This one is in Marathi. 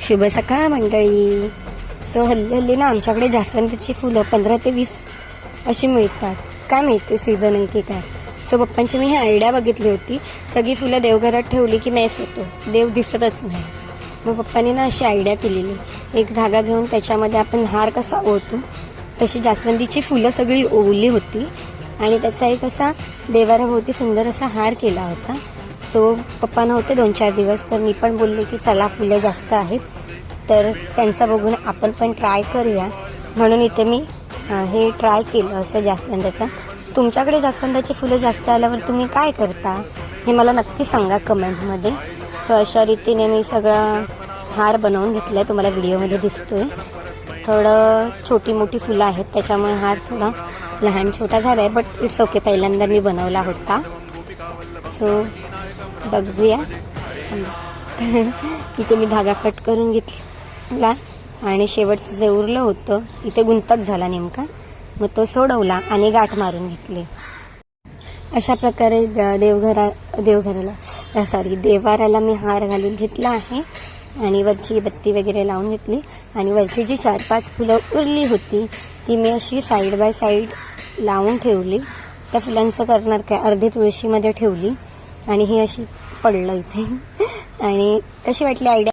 शुभ सकाळ मंडळी. सो हल्ली ना आमच्याकडे जास्वंदीची फुलं 15 ते 20 अशी मिळतात. काय मिळते सीझन आहे की काय. सो पप्पांची मी ही आयडिया बघितली होती. सगळी फुलं देवघरात ठेवली की मेस होतो, देव दिसतच नाही. मग पप्पांनी ना अशी आयडिया केलेली, एक धागा घेऊन त्याच्यामध्ये आपण हार कसा ओवतो तशी जास्वंदीची फुलं सगळी ओवली होती आणि त्याचा एक असा देवाऱ्याभोवती सुंदर असा हार केला होता. सो पप्पांना होते 2-4 दिवस, तर मी पण बोलले की चला फुलं जास्त आहेत तर त्यांचा बघून आपण पण ट्राय करूया, म्हणून इथे मी हे ट्राय केलं असं जास्वंदाचं. तुमच्याकडे जास्वंदाची फुलं जास्त आल्यावर तुम्ही काय करता हे मला नक्की सांगा कमेंटमध्ये. सो अशा रीतीने मी सगळं हार बनवून घेतला आहे, तुम्हाला व्हिडिओमध्ये दिसतोय. थोडं छोटी मोठी फुलं आहेत त्याच्यामुळे हार थोडा लहान छोटा झाला आहे, बट इट्स ओके, पहिल्यांदा मी बनवला होता. सो बघूया. इथे मी धागा कट करून घेतला आणि शेवटचं जे उरलं होतं इथे गुंतक झाला नेमका, मग तो सोडवला आणि गाठ मारून घेतली. अशा प्रकारे देवाऱ्याला मी हार घालून घेतला आहे आणि वरची बत्ती वगैरे लावून घेतली. आणि वरची जी 4-5 फुलं उरली होती ती मी अशी साईड बाय साईड लावून ठेवली. त्या फुलांचं करणार काय, अर्धी तुळशीमध्ये ठेवली आणि ही अशी पडलं इथे. आणि कशी वाटली आयडिया.